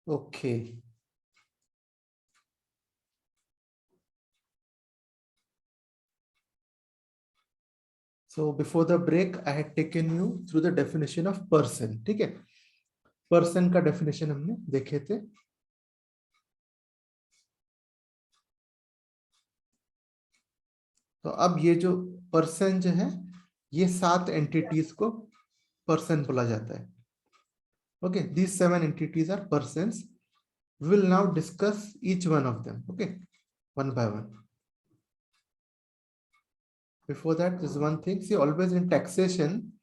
Okay. So before the break, I had taken you through the definition of person. ठीक है, person का definition हमने देखे थे. तो अब ये जो person जो है, ये 7 entities को person बोला जाता है. Okay, these 7 entities are persons. We will now discuss each one of them. Okay, one by one. Before that, there's one thing. See, always in taxation,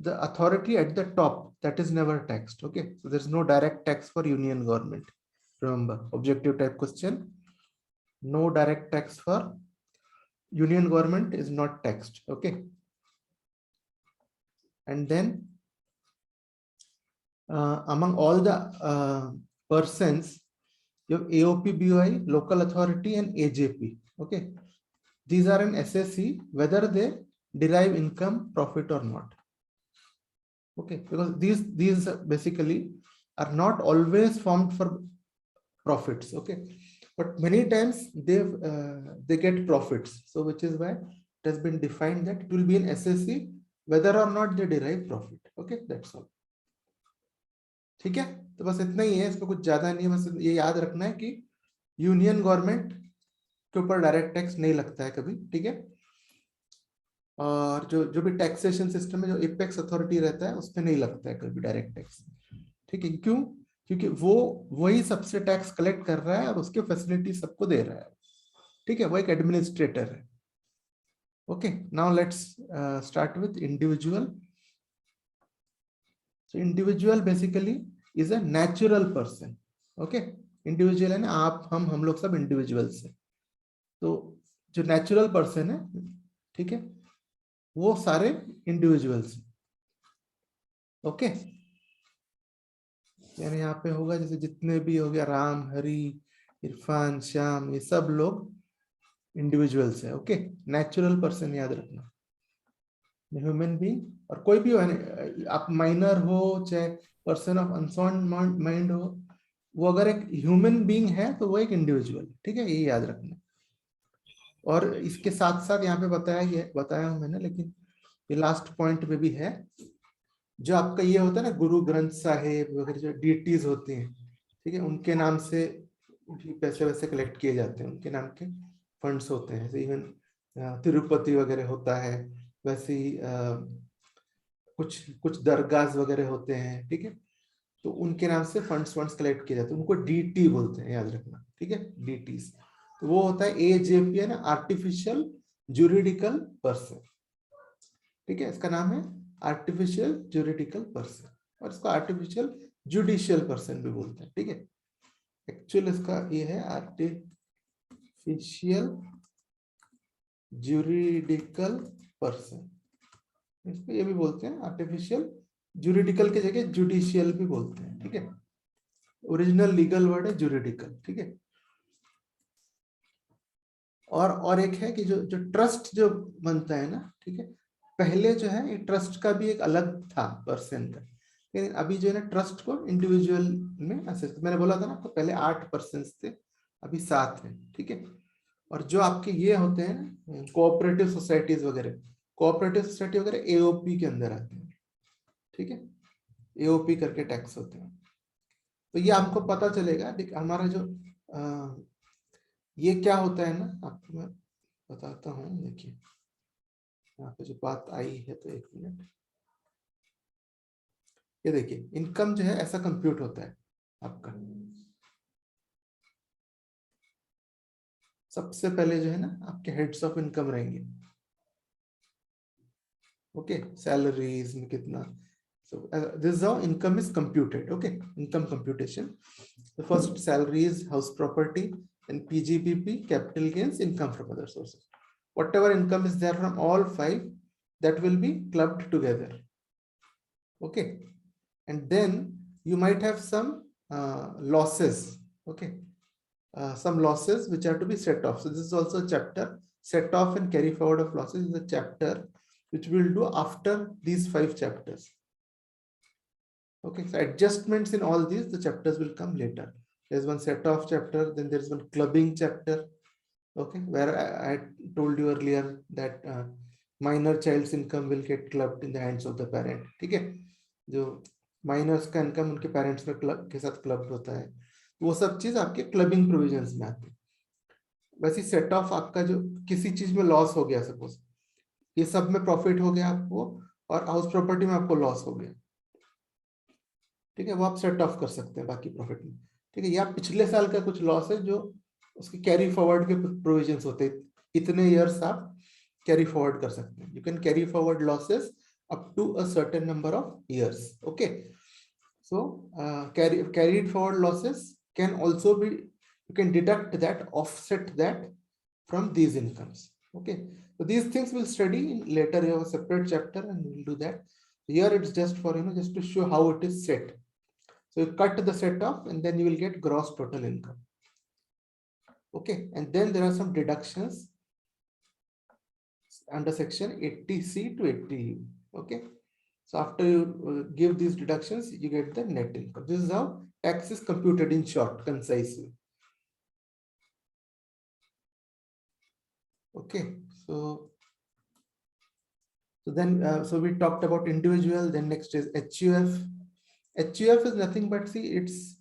the authority at the top, that is never taxed. Okay, so there's no direct tax for union government. Remember, objective type question. No direct tax for union government is not taxed. Okay, and then among all the persons, you have AOP, BOI, local authority, and AJP. Okay, these are an SSC whether they derive income, profit or not. Okay, because these basically are not always formed for profits. Okay, but many times they get profits. So which is why it has been defined that it will be an SSC whether or not they derive profit. Okay, that's all. ठीक है, तो बस इतना ही है, इसमें कुछ ज्यादा नहीं है. बस ये याद रखना है कि यूनियन गवर्नमेंट के ऊपर डायरेक्ट टैक्स नहीं लगता है कभी. ठीक है, और जो भी टैक्सेशन सिस्टम में जो एपेक्स अथॉरिटी रहता है उस पर नहीं लगता है कभी डायरेक्ट टैक्स. ठीक है, क्यों? क्योंकि वो वही सबसे टैक्स कलेक्ट कर रहा है और उसके फैसिलिटी सबको दे रहा है. ठीक है, वो एक एडमिनिस्ट्रेटर है. Okay, now let's start with individual. So individual basically is a natural person. Okay, individual है ना, आप हम लोग सब इंडिविजुअल्स है. तो जो नेचुरल पर्सन है, ठीक है, वो सारे इंडिविजुअल्स. ओके, यानी यहाँ पे होगा जैसे जितने भी हो गया राम, हरि, इरफान, श्याम, ये सब लोग इंडिविजुअल्स है. ओके, नेचुरल पर्सन याद रखना. ह्यूमन बीइंग, और कोई भी हो, आप माइनर हो चाहे पर्सन ऑफ अनसाउंड माइंड हो, वो अगर एक ह्यूमन बीइंग है तो वो एक इंडिविजुअल. ठीक है, ये याद रखना. और इसके साथ साथ यहाँ पे बताया हूं मैंने, लेकिन ये लास्ट पॉइंट में भी है. जो आपका ये होता है ना, गुरु ग्रंथ साहिब वगैरह जो डीटीज होती हैं, ठीक है, उनके नाम से भी पैसे वैसे कलेक्ट किए जाते हैं, उनके नाम के फंड्स होते हैं. इवन तिरुपति वगैरह होता है, वैसे ही कुछ दरगाह वगैरह होते हैं. ठीक है, तो उनके नाम से फंड्स कलेक्ट किए जाते हैं, उनको डीटी बोलते हैं, याद रखना. ठीक है, डीटीज. तो वो होता है एजेपी, है ना, आर्टिफिशियल ज्यूरिडिकल पर्सन. ठीक है, इसका नाम है आर्टिफिशियल ज्यूरिडिकल पर्सन, और इसको आर्टिफिशियल जुडिशियल पर्सन भी बोलते हैं. ठीक है, एक्चुअल इसका ये है आर्टिफिशियल ज्यूरिडिकल पर्सन. इसको ये भी बोलते हैं आर्टिफिशियल ज्यूरिडिकल की जगह जुडिशियल भी बोलते हैं. ठीक है, ओरिजिनल लीगल वर्ड है ज्यूरिडिकल. ठीक है, और एक है कि जो ट्रस्ट जो बनता है ना, ठीक है, पहले जो है ये ट्रस्ट का भी एक अलग था पर्सन का, लेकिन अभी जो है ना ट्रस्ट को इंडिविजुअल में असेस, मैंने बोला था ना आपको पहले 8 पर्सन थे, अभी 7 हैं. ठीक है, और जो आपके ये होते हैं ना कोऑपरेटिव सोसाइटीज वगैरह, कोऑपरेटिव सोसाइटी वगैरह एओपी के अंदर आते हैं. ठीक है, एओपी करके टैक्स होते हैं. तो ये आपको पता चलेगा. हमारा जो ये क्या होता है ना, आपको मैं बताता हूँ. देखिए यहाँ पे जो बात आई है, तो एक मिनट, ये देखिए इनकम जो है ऐसा कंप्यूट होता है आपका. सबसे पहले जो है ना आपके हेड्स ऑफ इनकम रहेंगे. ओके, सैलरीज में कितना. so this is how income is computed. Okay, income computation. The first salary is house property, and PGBP, capital gains, income from other sources. Whatever income is there from all 5, that will be clubbed together. Okay, and then you might have some losses. Okay, some losses which are to be set off. So this is also a chapter. Set off and carry forward of losses is a chapter which we will do after these 5 chapters. Okay, so adjustments in all these, the chapters will come later. There's one set off chapter, then there's one clubbing chapter. Okay, where I told you earlier that minor child's income will get clubbed in the hands of the parent. ठीक है, जो miners का income उनके parents में club के साथ clubbed होता है, वो सब चीज आपके क्लबिंग प्रोविजंस में आती है। वैसे सेट ऑफ आपका जो किसी चीज में लॉस हो गया, सपोज ये सब में प्रॉफिट हो गया आपको और हाउस प्रॉपर्टी में आपको लॉस हो गया, ठीक है, वो आप सेट ऑफ कर सकते हैं बाकी प्रॉफिट में। ठीक है, या पिछले साल का कुछ लॉस है जो उसके कैरी फॉरवर्ड के प्रोविजंस होते हैं, इतने इयर्स आप कैरी फॉरवर्ड कर सकते हैं। You can carry forward losses up to a certain number of years. Okay, so carried forward losses can also be, you can deduct that, offset that from these incomes. Okay, so these things we'll study in later, you have a separate chapter and we'll do that. Here it's just for, just to show how it is set. So you cut the set off and then you will get gross total income. Okay, and then there are some deductions under section 80C to 80U. Okay, so after you give these deductions, you get the net income. This is how tax is computed in short, concisely. Okay, so then so we talked about individual. Then next is HUF. HUF is nothing but, see, it's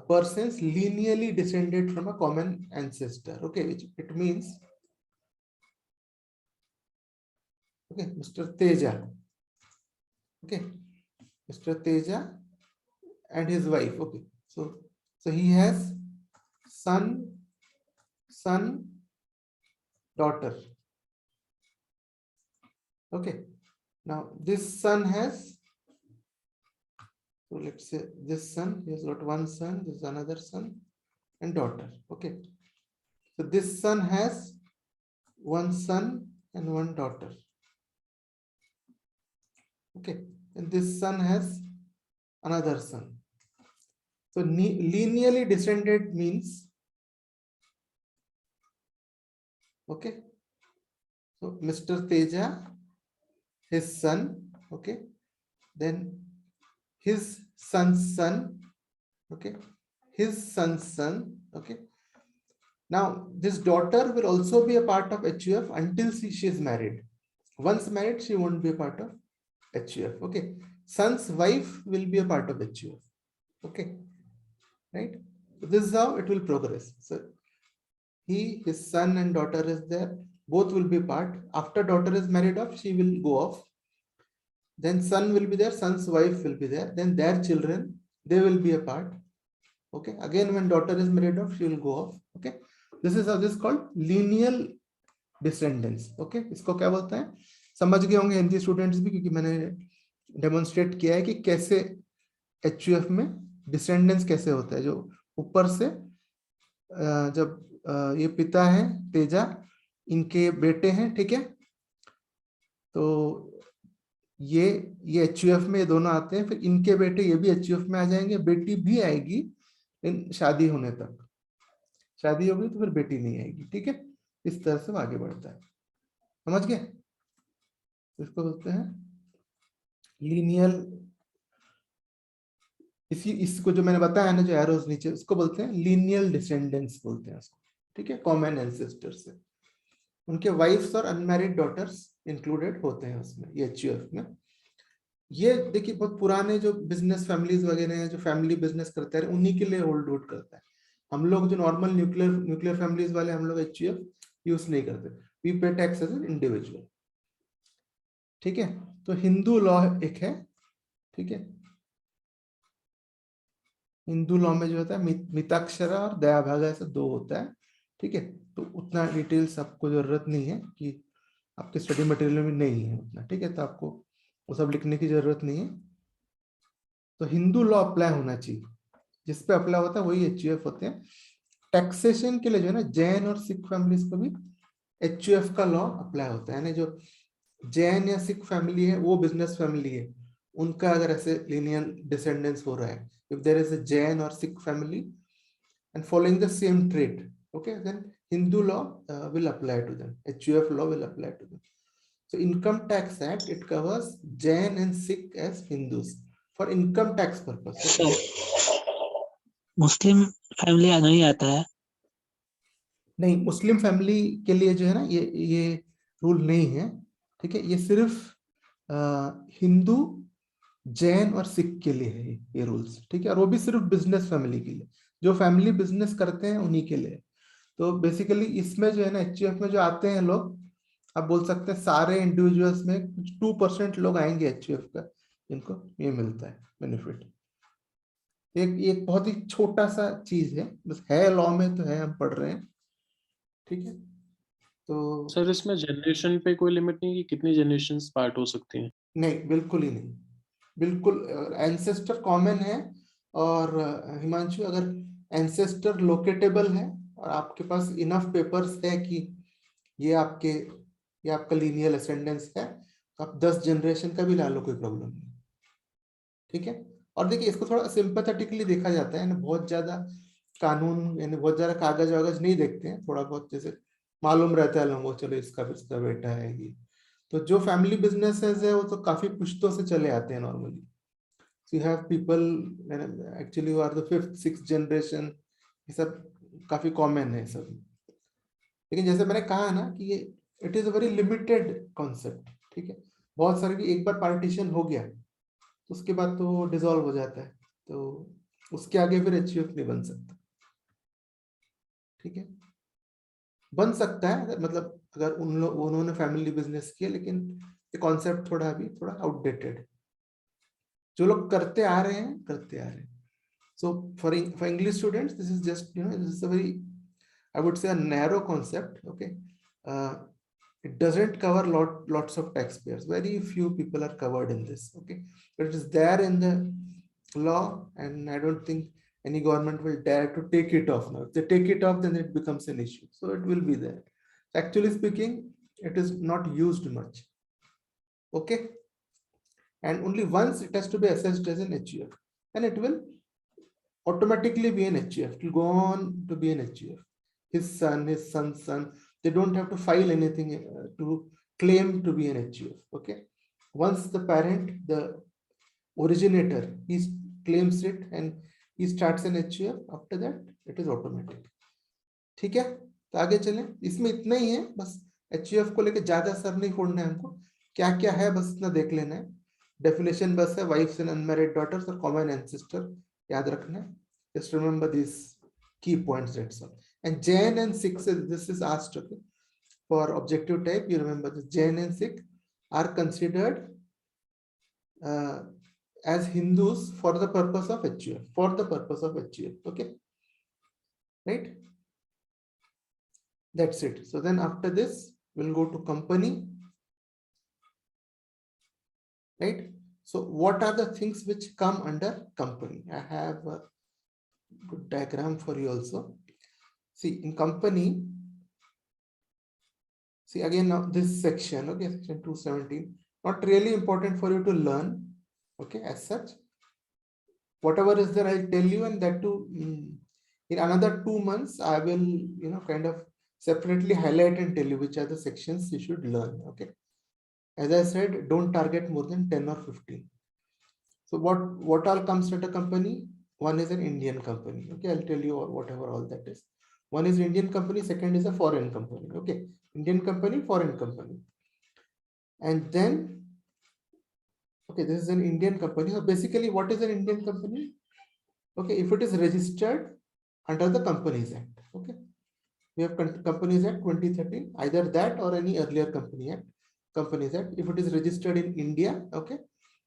persons linearly descended from a common ancestor. Okay, which it means, okay, Mr. Teja. Okay, Mr. Teja and his wife. Okay, so he has son, daughter. Okay, now this son has, so let's say this son, he has got one son, this is another son and daughter. Okay, so this son has one son and one daughter. Okay, and this son has another son. So linearly descended means, okay, so Mr. Teja, his son, okay, then his son's son, okay, his son's son, okay. Now this daughter will also be a part of HUF until she is married. Once married, she won't be a part of HUF. Okay, son's wife will be a part of HUF. Okay, right? So this is how it will progress. So his son and daughter is there, both will be part. After daughter is married off, she will go off. Then son will be there, son's wife will be there. Then their children, they will be a part. Okay, again when daughter is married off, she will go off. Okay, this is how this is called lineal descendants. Okay, इसको क्या बोलते हैं, समझ गए होंगे Hindi students भी, क्योंकि मैंने डेमोन्स्ट्रेट किया है कि कैसे HUF में डिसेंडेंट्स कैसे होता है। जो ऊपर से जब ये पिता है तेजा, इनके बेटे हैं, ठीक है, तो ये HUF में दोनों आते हैं, फिर इनके बेटे ये भी HUF में आ जाएंगे, बेटी भी आएगी इन शादी होने तक, शादी होगी तो फिर बेटी नहीं आएगी। ठीक है, इस तरह से आगे बढ़ता है, समझ गए? इसको बोलते हैं लीनियल, इसको जो मैंने बताया ना, जो एरोस नीचे, उसको बोलते हैं लीनियल डिसेंडेंट्स बोलते हैं उसको। ठीक है, कॉमन एंसेस्टर से उनके वाइफ्स और अनमैरिड डॉटर्स इंक्लूडेड होते हैं उसमें, ये HUF में। ये देखिए बहुत पुराने जो बिजनेस फैमिलीज वगैरह हैं, जो फैमिली बिजनेस करते हैं, उन्हीं के लिए होल्ड आउट करता है। हम लोग जो नॉर्मल न्यूक्लियर फैमिलीज वाले, हम लोग HUF यूज नहीं करते, वी पे टैक्स एज एन इंडिविजुअल। ठीक है, तो हिंदू लॉ एक है, ठीक है, हिंदू लॉ में जो होता है मिताक्षरा और दयाभागा, ऐसे दो होता है। ठीक है, तो उतना डिटेल्स आपको जरूरत नहीं है, कि आपके स्टडी मटेरियल में नहीं है उतना। ठीक है, तो आपको वो सब लिखने की जरूरत नहीं है। तो हिंदू लॉ अप्लाई होना चाहिए, जिस पे अप्लाई होता है वही HUF होते हैं। टैक्सेशन के लिए जो है ना, जैन और सिख फैमिलीज को भी HUF का लॉ अप्लाई होता है। यानी जो जैन या सिख फैमिली है, वो बिजनेस फैमिली है, उनका अगर ऐसे लिनियल डिसेंडेंस हो रहा है, if there is a Jain or Sikh family and following the same trade, okay, then Hindu law will apply to them, HUF law will apply to them. So Income Tax Act, it covers Jain and Sikh as Hindus for income tax purpose. Sir Muslim family नहीं आता है? नहीं, Muslim family के लिए जो है ना ये रूल नहीं है, ठीक है। ये सिर्फ हिंदू, जैन और सिख के लिए है ये रूल्स, ठीक है। और वो भी सिर्फ बिजनेस फैमिली के लिए, जो फैमिली बिजनेस करते हैं उन्हीं के लिए। तो बेसिकली इसमें जो है ना एचयूएफ में जो आते हैं लोग, आप बोल सकते हैं सारे इंडिविजुअल्स में कुछ 2% लोग आएंगे एचयूएफ का, जिनको ये मिलता है बेनिफिट। एक बहुत ही छोटा सा चीज है, बस है लॉ में तो है, हम पढ़ रहे हैं, ठीक है। तो सर इसमें जनरेशन पे कोई लिमिट नहीं कि कितनी जनरेशंस पार्ट हो सकती हैं? नहीं, बिल्कुल ही नहीं, बिल्कुल एंसेस्टर कॉमन है। और हिमांशु, अगर एंसेस्टर लोकेटेबल है और आपके पास इनफ पेपर्स है कि ये आपका लीनियर असेंडेंस है, तो आप 10 जनरेशन का भी ला लो, कोई प्रॉब्लम नहीं, ठीक है। और देखिए, इसको थोड़ा सिंपैथेटिकली देखा जाता है ना, बहुत ज्यादा कानून यानी बहुत ज्यादा कागज वागज नहीं देखते हैं, थोड़ा बहुत जैसे मालूम रहता है लोगों को, चलो इसका बेटा है ये। तो जो फैमिली बिजनेसेस है वो तो काफी पुश्तों से चले आते हैं normally. So you have people actually who are the 5th 6th generation, ये सब काफी कॉमन है सब। लेकिन जैसे मैंने कहा ना कि ये it is a very limited concept, ठीक है। बहुत सारे की एक बार पार्टीशन हो गया तो उसके बाद तो डिसॉल्व हो जाता है, तो उसके आगे फिर एचयूएफ नहीं बन सकता, ठीक है। बन सकता है मतलब अगर उन्होंने फैमिली बिजनेस किया, लेकिन ये कॉन्सेप्ट थोड़ा आउटडेटेड, जो लोग करते आ रहे हैं। So for English students, this is just, this is a very, I would say, a narrow concept. Okay, it doesn't cover lots of taxpayers. Very few people are covered in this. Okay, but it is there in the law, and I don't think any government will dare to take it off now. If they take it off, then it becomes an issue. So it will be there. Actually speaking, it is not used much. Okay, and only once it has to be assessed as an HUF, and it will automatically be an HUF. It will go on to be an HUF. His son, his son's son, they don't have to file anything to claim to be an HUF. Okay. Once the parent, the originator, he claims it and he starts an HUF, after that it is automatic. ठीक है, तो आगे चलें। इसमें इतना ही है, बस HUF को लेकर ज्यादा सर नहीं फोड़ना है हमको, क्या क्या है बस इतना देख लेना है। डेफिनेशन बस है वाइफ्स एंड अनमैरिड डॉटर्स और कॉमन एंसेस्टर, याद रखना है। Just remember these key points, that's all. And Jain and Sikh, this is asked, okay, for objective type. You remember the Jain and Sikh are considered as Hindus for the purpose of HUF, okay, right? That's it. So then after this we'll go to company, right? So what are the things which come under company? I have a good diagram for you also. See, in company, see again now this section, okay, section 217, not really important for you to learn, okay, as such. Whatever is there, I'll tell you, and that too, in another 2 months, I will, kind of separately highlight and tell you which are the sections you should learn, okay. As I said, don't target more than 10 or 15. So what all comes at a company? One is an Indian company, okay, I'll tell you whatever all that is. One is Indian company, second is a foreign company, okay. Indian company, foreign company. And then, okay, this is an Indian company. So basically, what is an Indian company? Okay, if it is registered under the Companies Act, okay. We have Companies Act 2013, either that or any earlier Companies Act. If it is registered in India, okay,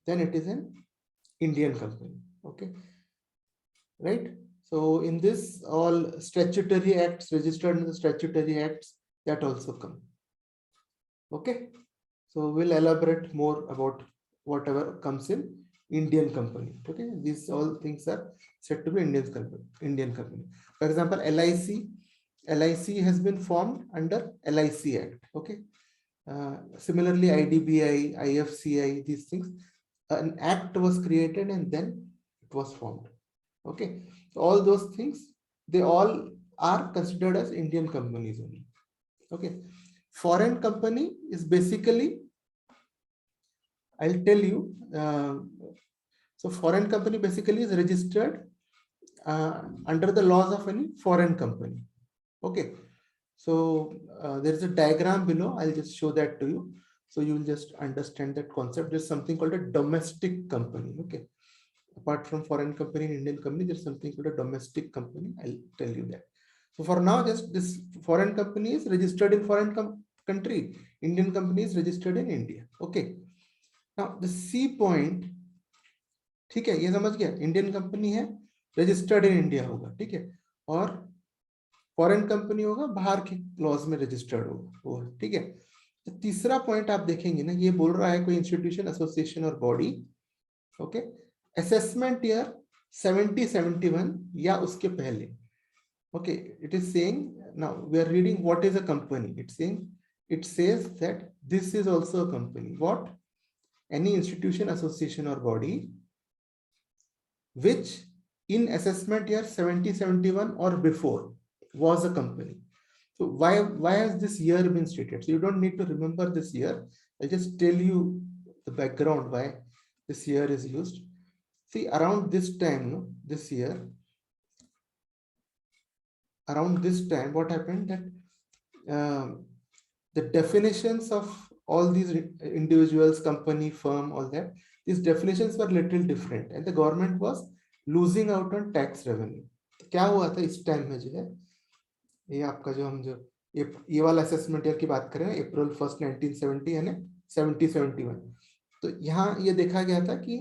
then it is an Indian company, okay, right? So in this, all statutory acts registered in the statutory acts, that also come, okay. So we'll elaborate more about whatever comes in Indian company, okay. These all things are said to be Indian company. For example, LIC has been formed under LIC Act, okay. Similarly, IDBI, IFCI, these things, an act was created and then it was formed, okay. So all those things, they all are considered as Indian companies only, okay. Foreign company is basically, I'll tell you, So foreign company basically is registered under the laws of any foreign company. Okay. So there is a diagram below. I'll just show that to you. So you will just understand that concept. There's something called a domestic company. Okay. Apart from foreign company and Indian company, there's something called a domestic company. I'll tell you that. So for now, just this foreign company is registered in foreign country. Indian company is registered in India. Okay. Now the C point, ठीक है, ये समझ गया, Indian company है, registered in India होगा, ठीक है, और फॉरेन कंपनी होगा, बाहर के लॉज में रजिस्टर्ड होगा वो, ठीक है। तो तीसरा पॉइंट आप देखेंगे ना, ये बोल रहा है कोई इंस्टीट्यूशन, एसोसिएशन और बॉडी, ओके, असेसमेंट ईयर 70-71 या उसके पहले, okay, it is saying, now we are reading what is a company, it's saying, it says that this is also a company. What? Any institution, association or body which in assessment year 70-71 or before was a company. So why has this year been stated? So you don't need to remember this year. I'll just tell you the background why this year is used. See, around this time, no, this year, around this time, what happened that the definitions of all these individuals, company, firm, all that, these definitions were little different and the government was losing out on tax revenue. तो क्या हुआ था इस time में, जो है ये आपका जो हम जो ये वाला असेसमेंट ईयर की बात करें, April 1, 1970 यानी 70-71, तो यहाँ ये देखा गया था कि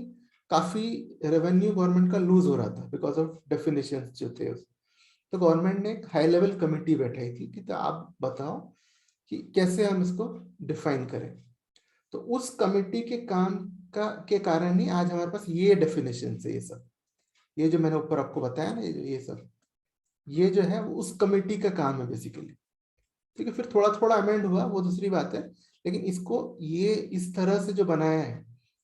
काफी रेवेन्यू गवर्नमेंट का लूज हो रहा था बिकॉज ऑफ डेफिनेशंस जो थे। तो गवर्नमेंट ने एक हाई लेवल कमिटी बैठाई थी कि तो आप बताओ कि कैसे हम इसको डिफाइन करें। तो उस कमिटी के काम के कारण ही आज हमारे पास ये डेफिनेशन है, ये सब, ये जो मैंने ऊपर आपको बताया ना, ये सब, ये जो है उस कमिटी का काम है बेसिकली, ठीक है। फिर थोड़ा थोड़ा अमेंड हुआ, वो दूसरी बात है, लेकिन इसको ये इस तरह से जो बनाया है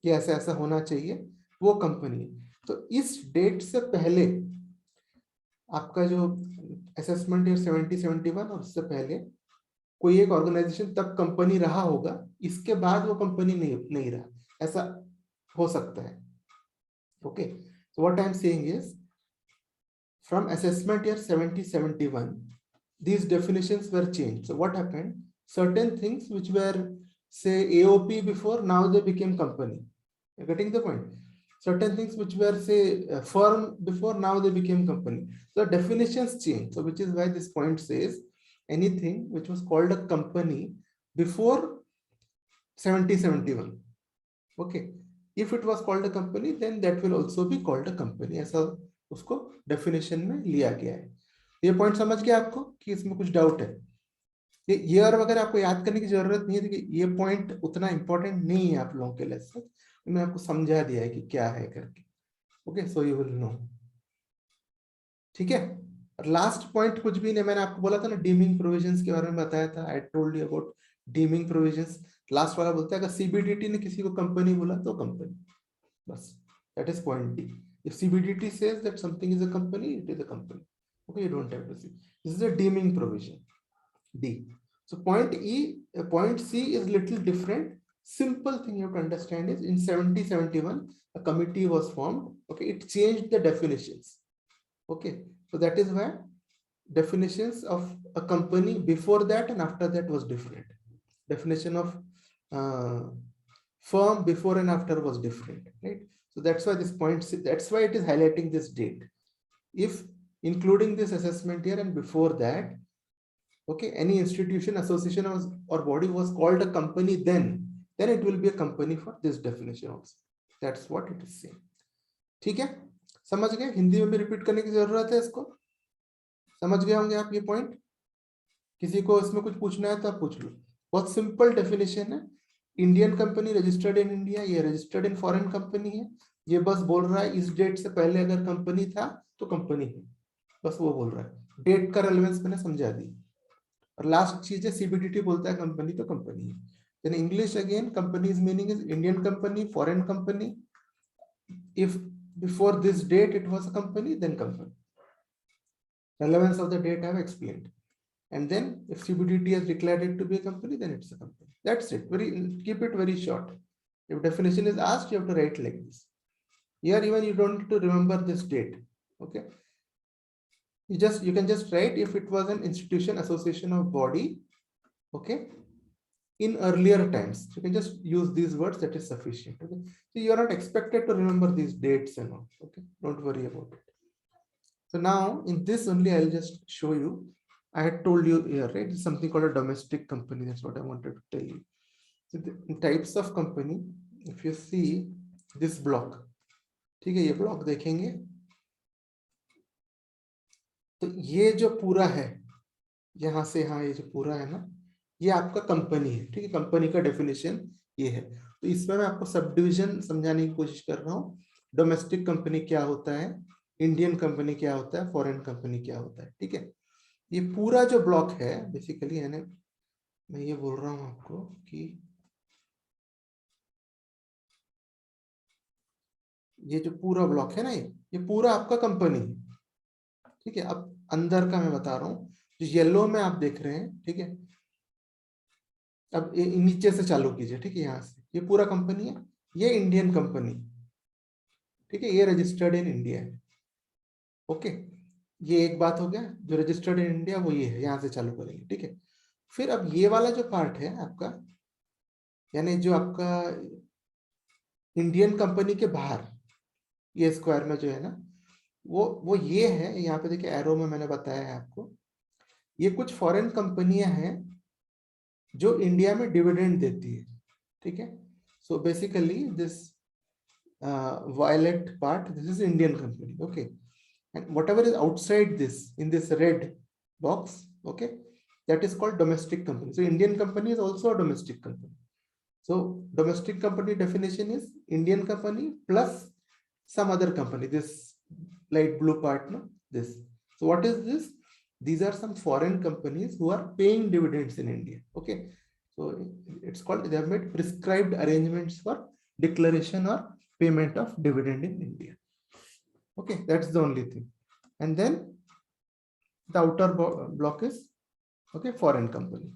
कि ऐसा ऐसा होना चाहिए, वो कंपनी है। तो इस डेट से पहले आपका जो असेसमेंट ईयर 70-71 और उससे पहले कोई एक ऑर्गेनाइजेशन तब कंपनी रहा होगा, इसके बाद वो कंपनी नहीं रहा, ऐसा हो सकता है। Okay, so what I'm saying is from assessment year 70-71 these definitions were changed. So what happened, certain things which were say AOP before, now they became company. You're getting the point? Certain things which were say firm before, now they became company. So definitions changed. So which is why this point says anything which was called a company before 70-71, okay, if it was called a company then that will also be called a company, ऐसा उसको definition में लिया गया है। ये point समझ गया आपको कि इसमें कुछ doubt है? ये year वगैरह आपको याद करने की जरूरत नहीं है, देखिए ये point उतना important नहीं है आप लोगों के लिए, मैंने आपको समझा दिया है कि क्या है करके, okay, so you will know, ठीक है। लास्ट पॉइंट कुछ भी नहीं, मैंने आपको बोला था ना डीमिंग प्रोविजंस के बारे में बताया था, I told you about dimming provisions. Last वाला बोलता है अगर सीबीडीटी ने किसी को कंपनी बोला तो कंपनी, बस, that is point D. If CBDT says that something is a company, it is a company, okay, you don't have to see, this is a deeming provision, D. So point E, point C is little different. Simple thing you have to understand is in 70-71 a committee was formed, okay, it changed the definitions, okay. So that is why definitions of a company before that and after that was different. Definition of firm before and after was different, right? So that's why this point, that's why it is highlighting this date. If including this assessment year and before that, okay, any institution, association or body was called a company, then it will be a company for this definition also. That's what it is saying. ठीक है, समझ गए? हिंदी में भी repeat करने की जरूरत है इसको, समझ गए होंगे आप ये पॉइंट। किसी को इसमें कुछ पूछना है तो आप पूछ लो, बहुत सिंपल डेफिनेशन है। Indian company registered in India, ये रजिस्टर्ड इन फॉरेन कंपनी है, ये बस बोल रहा है इस डेट से पहले अगर कंपनी था तो कंपनी है, बस वो बोल रहा है। डेट का रेलेवेंस मैंने समझा दी। और लास्ट चीज है सीबीडीटी बोलता है कंपनी तो कंपनी है। In English again, company's meaning is Indian company, foreign company. If before this date it was a company, then company. Relevance of the date I have explained. And then if CBDT has declared it to be a company, then it's a company. That's it. Keep it very short. If definition is asked, you have to write like this. Here even you don't need to remember this date. Okay, you can just write if it was an institution, association, or body, okay, in earlier times. You can just use these words, that is sufficient. Okay, so you are not expected to remember these dates and all. Okay, don't worry about it. So now in this only I'll just show you. I had told you here, right? It's something called a domestic company. That's what I wanted to tell you. So the types of company, if you see this block, ठीक है, ये block देखेंगे तो ये जो पूरा है यहाँ से यहाँ, ये जो पूरा है ना, ये आपका कंपनी है, ठीक है। कंपनी का डेफिनेशन ये है। तो इसमें मैं आपको सब डिविजन समझाने की कोशिश कर रहा हूँ। डोमेस्टिक कंपनी क्या होता है, इंडियन कंपनी क्या होता है, फॉरेन कंपनी क्या होता है, ठीक है। ये पूरा जो ब्लॉक है बेसिकली है ना, मैं ये बोल रहा हूँ आपको कि ये जो पूरा ब्लॉक है ना, ये पूरा आपका कंपनी है, ठीक है। अब अंदर का मैं बता रहा हूँ, जो येलो में आप देख रहे हैं, ठीक है। अब नीचे से चालू कीजिए, ठीक है। यहाँ से ये पूरा कंपनी है, ये इंडियन कंपनी, ठीक है, ये रजिस्टर्ड इन इंडिया है। ओके, ये एक बात हो गया। जो रजिस्टर्ड इन इंडिया वो ये है, यहाँ से चालू करेंगे, ठीक है। फिर अब ये वाला जो पार्ट है आपका, यानी जो आपका इंडियन कंपनी के बाहर ये स्क्वायर में जो है ना, वो ये है। यहाँ पे देखिए एरो में मैंने बताया है आपको, ये कुछ फॉरेन कंपनियां हैं जो इंडिया में डिविडेंड देती है, ठीक है। So basically this violet part, this is Indian company, okay, and whatever is outside this in this red box, okay, that is called domestic company. So Indian company is also a domestic company. So domestic company definition is Indian company plus some other company, this light blue part, no, this. So what is this? These are some foreign companies who are paying dividends in India, okay. So it's called, they have made prescribed arrangements for declaration or payment of dividend in India. Okay, that's the only thing. And then the outer block is, okay, foreign company.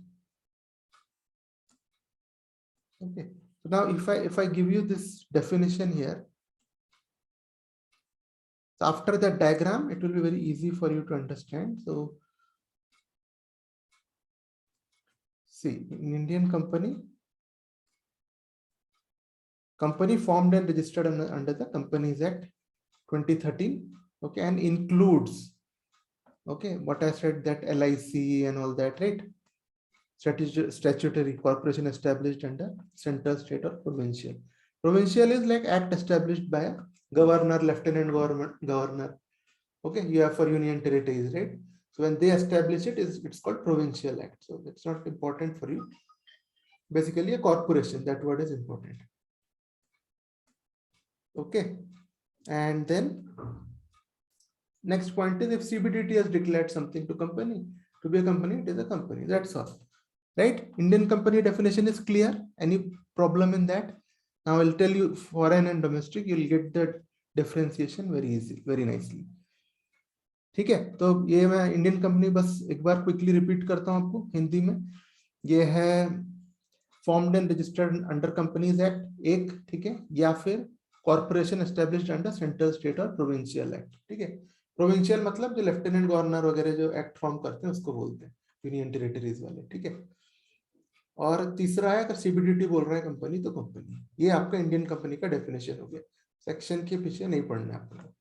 Okay, so now if I give you this definition here, so after that diagram, it will be very easy for you to understand. So see, in Indian company formed and registered under the Companies Act 2013, okay, and includes, okay, what I said, that LIC and all that, right? Statutory corporation established under central, state, or provincial. Provincial is like act established by a governor, lieutenant governor, okay, you have for union territories, right? So when they establish it, it's called provincial act. So that's not important for you. Basically a corporation, that word is important. Okay, and then next point is, if CBDT has declared something to be a company, it is a company. That's all, right? Indian company definition is clear. Any problem in that? Now I'll tell you foreign and domestic. You'll get the differentiation very easy, very nicely. ठीक है, तो ये मैं Indian company बस एक बार quickly repeat करता हूँ आपको हिंदी में। ये है formed and registered under companies act एक, ठीक है, या फिर corporation established under central, state और प्रोविंशियल एक्ट, ठीक है। प्रोविंशियल मतलब जो लेफ्टिनेंट गवर्नर वगैरह जो एक्ट फॉर्म करते हैं उसको बोलते हैं यूनियन टेरिटरीज वाले, ठीक है। और तीसरा है, अगर सीबीडीटी बोल रहा है कंपनी तो कंपनी। ये आपका इंडियन कंपनी का डेफिनेशन हो गया, सेक्शन के पीछे नहीं पढ़ना आपको,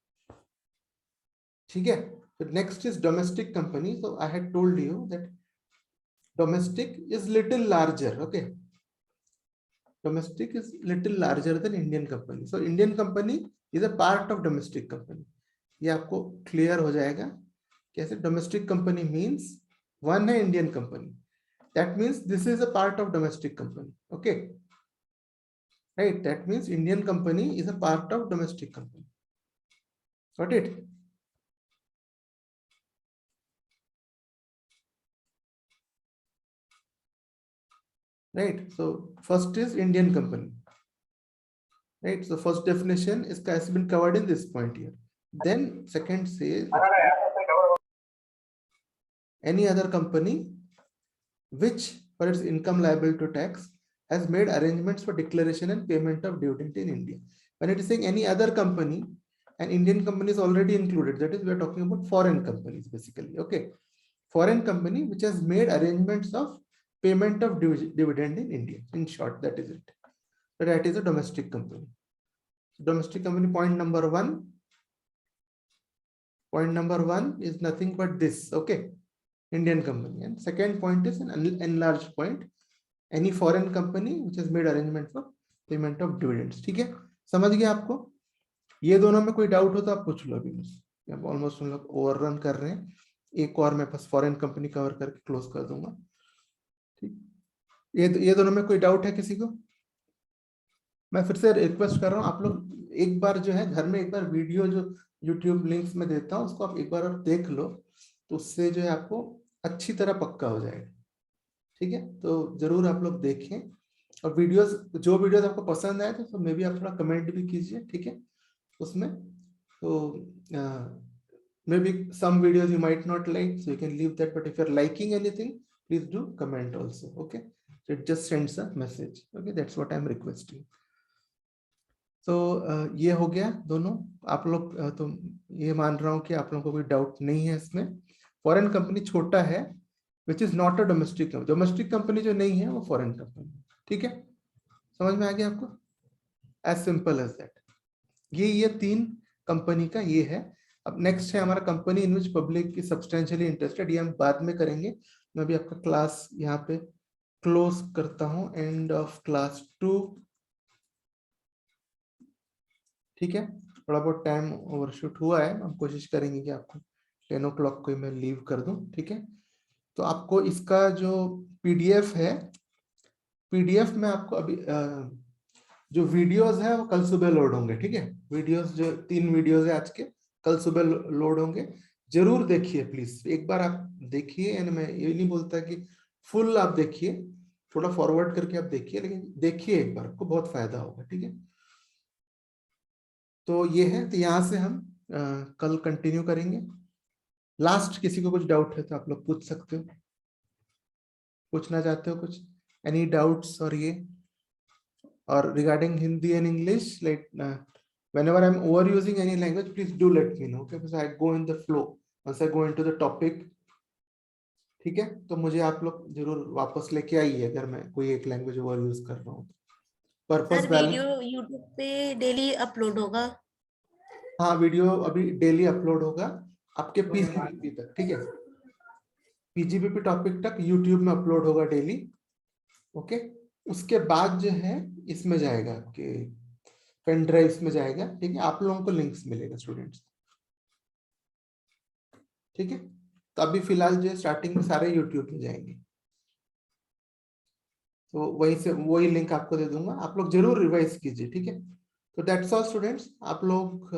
ठीक है। Next is domestic company. So I had told you that domestic is little larger, okay. Domestic is little larger than Indian company. So Indian company is a part of domestic company. ये आपको clear हो जाएगा कैसे। Domestic company means one है Indian company, that means this is a part of domestic company, okay, right. That means Indian company is a part of domestic company, got it. Right, so first is Indian company, right? So first definition has been covered in this point here. Then second says any other company which for its income liable to tax has made arrangements for declaration and payment of dividend in India. When it is saying any other company, an Indian company is already included. That is, we are talking about foreign companies basically. Okay, foreign company which has made arrangements of payment of dividend in India. In short, that is it. So that is a domestic company. Domestic company, point number one. Point number one is nothing but this. Okay, Indian company. And second point is an enlarged point. Any foreign company which has made arrangement for payment of dividends. ठीक है, समझ गया आपको? ये दोनों में कोई doubt हो तो आप पूछ लो अभी मुझसे। अब ऑलमोस्ट हम लोग ओवररन कर रहे हैं, एक और मैं बस फॉरेन कंपनी कवर करके क्लोज कर दूंगा। ठीक, ये दोनों में कोई डाउट है किसी को? मैं फिर से रिक्वेस्ट कर रहा हूँ, आप लोग एक बार जो है घर में एक बार वीडियो जो यूट्यूब लिंक्स में देता हूँ उसको आप एक बार और देख लो, तो उससे जो है आपको अच्छी तरह पक्का हो जाएगा। ठीक है, तो जरूर आप लोग देखें, और वीडियोस, जो वीडियोस आपको पसंद आए तो मे बी आप थोड़ा कमेंट भी कीजिए। ठीक है, उसमें तो maybe some videos you might not like, so you can leave that, but if you are liking anything please do comment also. Okay, so it just sends a message. Okay, that's what I am requesting. तो ये हो गया दोनों। आप लोग तो ये मान रहा हूँ कि आप लोगों को कोई डाउट नहीं है इसमें। फॉरेन कंपनी छोटा है, which is not a domestic company. Domestic company जो नहीं है वो फॉरेन कंपनी। ठीक है, समझ में आ गया आपको? As simple as that. ये तीन कंपनी का ये है। अब नेक्स्ट है हमारा company in which public is substantially interested. ये हम बाद में करेंगे। मैं भी आपका क्लास यहाँ पे क्लोज करता हूँ, एंड ऑफ क्लास 2। ठीक है, थोड़ा बहुत टाइम ओवरशूट हुआ है, हम कोशिश करेंगे कि आपको 10 o'clock को मैं लीव कर दूं। ठीक है, तो आपको इसका जो पीडीएफ है, पीडीएफ में आपको अभी जो वीडियोस है वो कल सुबह लोड होंगे। ठीक है, वीडियोस जो 3 वीडियोस है आज के, कल सुबह लोड होंगे। जरूर देखिए प्लीज, एक बार आप देखिए। एंड मैं ये नहीं बोलता कि फुल आप देखिए, थोड़ा फॉरवर्ड करके आप देखिए, लेकिन देखिए एक बार, आपको बहुत फायदा होगा। ठीक है, तो ये है। तो यहाँ से हम कल कंटिन्यू करेंगे। लास्ट किसी को कुछ डाउट है तो आप लोग पूछ सकते हो, पूछना चाहते हो कुछ, एनी डाउट्स? और ये, और regarding Hindi and English, like whenever I'm overusing any language, please do let me know, okay? Because I go in the flow once I go into the topic. ठीक है, तो मुझे आप लोग जरूर वापस लेके आइए अगर मैं कोई एक लैंग्वेज ओवर यूज कर रहा हूँ। पर्पस वीडियो यूट्यूब पे डेली अपलोड होगा? हाँ, वीडियो अभी डेली अपलोड होगा आपके पीजीबीपी तक। ठीक है, पीजीबीपी टॉपिक तक यूट्यूब में अपलोड होगा डेली। ओके, उसके बाद जो है इसमें जाएगा, आपके पेन ड्राइव्स में जाएगा। ठीक है, आप लोगों को लिंक्स मिलेगा स्टूडेंट्स। ठीक है, तो अभी फिलहाल जो है स्टार्टिंग में सारे यूट्यूब में जाएंगे, तो वहीं से वही लिंक आपको दे दूंगा, आप लोग जरूर रिवाइज कीजिए। ठीक है, तो दैट्स ऑल स्टूडेंट्स। आप लोग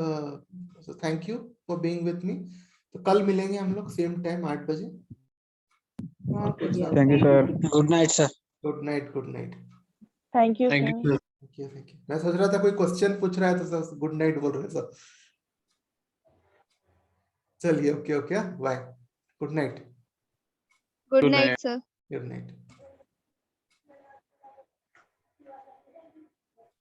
thank you for being with me. तो कल मिलेंगे हम लोग सेम टाइम 8 बजे। Thank you sir. Good night sir. Good night, good night. Thank you Thank sir. you. Thank you. मैं सोच रहा था कोई क्वेश्चन पूछ रहा है तो सब गुड नाइट बोल रहे हैं सब। चलिए, okay okay, bye, good night. Good Good night night. Sir. Good night.